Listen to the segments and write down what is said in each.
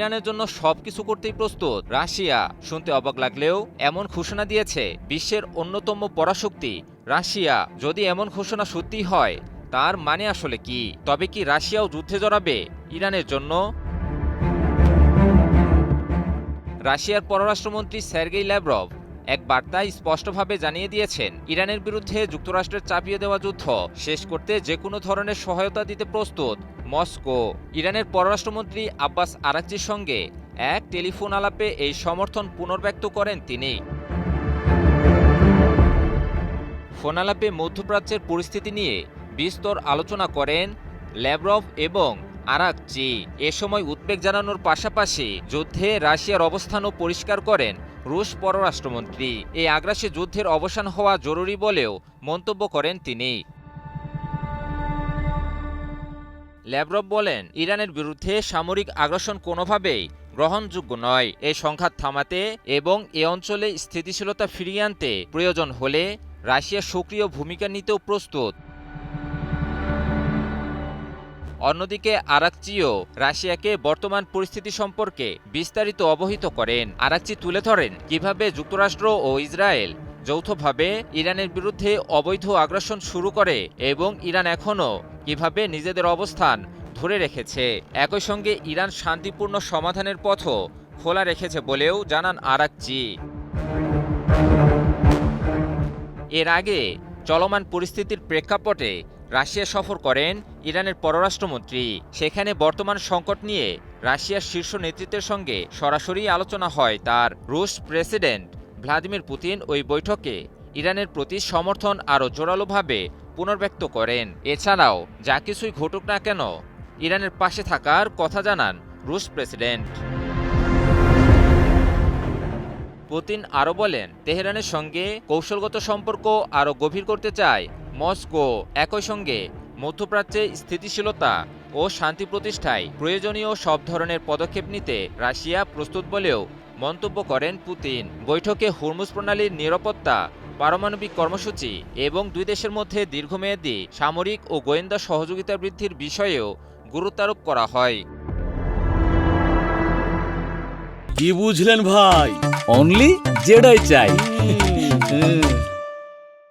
ইরানের জন্য সবকিছু করতেই প্রস্তুত রাশিয়া। শুনতে অবাক লাগলেও এমন ঘোষণা দিয়েছে বিশ্বের অন্যতম পরাশক্তি রাশিয়া। যদি এমন ঘোষণা সত্যি হয় তার মানে আসলে কি? তবে কি রাশিয়াও যুদ্ধে জড়াবে ইরানের জন্য? রাশিয়ার পররাষ্ট্রমন্ত্রী সার্গেই ল্যাভরভ এক বার্তায় স্পষ্টভাবে জানিয়ে দিয়েছেন, ইরানের বিরুদ্ধে যুক্তরাষ্ট্রের চাপিয়ে দেওয়া যুদ্ধ শেষ করতে যে কোনো ধরনের সহায়তা দিতে প্রস্তুত মস্কো। ইরানের পররাষ্ট্রমন্ত্রী আব্বাস আরাকচির সঙ্গে এক টেলিফোন আলাপে এই সমর্থন পুনর্ব্যক্ত করেন তিনি। ফোন আলাপে মধ্যপ্রাচ্যের পরিস্থিতি নিয়ে বিস্তর আলোচনা করেন ল্যাভরভ এবং আরাকচি। এ সময় উদ্বেগ জানানোর পাশাপাশি যুদ্ধে রাশিয়ার অবস্থানও পরিষ্কার করেন রুশ পররাষ্ট্রমন্ত্রী। এই আগ্রাসী যুদ্ধের অবসান হওয়া জরুরি বলেও মন্তব্য করেন তিনি। ল্যাভরভ বলেন, ইরানের বিরুদ্ধে সামরিক আগ্রাসন কোনোভাবেই গ্রহণযোগ্য নয়। এই সংঘাত থামাতে এবং এ অঞ্চলে স্থিতিশীলতা ফিরিয়ে আনতে প্রয়োজন হলে রাশিয়া সক্রিয় ভূমিকা নিতেও প্রস্তুত। অন্যদিকে আরাকচিও রাশিয়াকে বর্তমান পরিস্থিতি সম্পর্কে বিস্তারিত অবহিত করেন। আরাকচি তুলে ধরেন কিভাবে যুক্তরাষ্ট্র ও ইসরায়েল যৌথভাবে ইরানের বিরুদ্ধে অবৈধ আগ্রাসন শুরু করে এবং ইরান এখনও কিভাবে নিজেদের অবস্থান ধরে রেখেছে। একই সঙ্গে ইরান শান্তিপূর্ণ সমাধানের পথও খোলা রেখেছে বলেও জানান আরাকচি। এর আগে চলমান পরিস্থিতির প্রেক্ষাপটে রাশিয়া সফর করেন ইরানের পররাষ্ট্রমন্ত্রী। সেখানে বর্তমান সংকট নিয়ে রাশিয়ার শীর্ষ নেতৃত্বের সঙ্গে সরাসরি আলোচনা হয় তার। রুশ প্রেসিডেন্ট ভ্লাদিমির পুতিন ওই বৈঠকে ইরানের প্রতি সমর্থন আরও জোরালোভাবে পুনর্ব্যক্ত করেন। এছাড়াও যা কিছুই ঘটুক না কেন ইরানের পাশে থাকার কথা জানান রুশ প্রেসিডেন্ট। পুতিন আরও বলেন, তেহরানের সঙ্গে কৌশলগত সম্পর্ক আরও গভীর করতে চায় মস্কো। একই সঙ্গে মধ্যপ্রাচ্যে স্থিতিশীলতা ও শান্তি প্রতিষ্ঠায় প্রয়োজনীয় সব ধরনের পদক্ষেপ নিতে রাশিয়া প্রস্তুত বলেও মন্তব্য করেন পুতিন। বৈঠকে হরমুজ প্রণালীর নিরাপত্তা, পারমাণবিক কর্মসূচি এবং দুই দেশের মধ্যে দীর্ঘমেয়াদী সামরিক ও গোয়েন্দা সহযোগিতা বৃদ্ধির বিষয়েও গুরুত্বারোপ করা হয়। কি বুঝলেন ভাই? অনলি জেডাই চাই।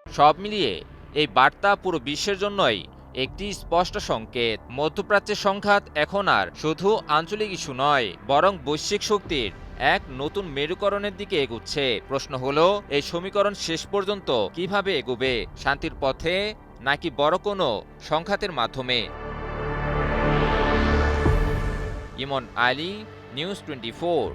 সব মিলিয়ে এই বার্তা পুরো বিশ্বের জন্যই একটি স্পষ্ট সংকেত। মধ্যপ্রাচ্যের সংঘাত এখন আর শুধু আঞ্চলিক ইস্যু নয়, বরং বৈশ্বিক শক্তির এক নতুন মেরুকরণের দিকে এগুচ্ছে। প্রশ্ন হলো, এই সমীকরণ শেষ পর্যন্ত কিভাবে এগোবে? শান্তির পথে নাকি বড় কোনো সংঘাতের মাধ্যমে? ইমন আলী, নিউজ 24।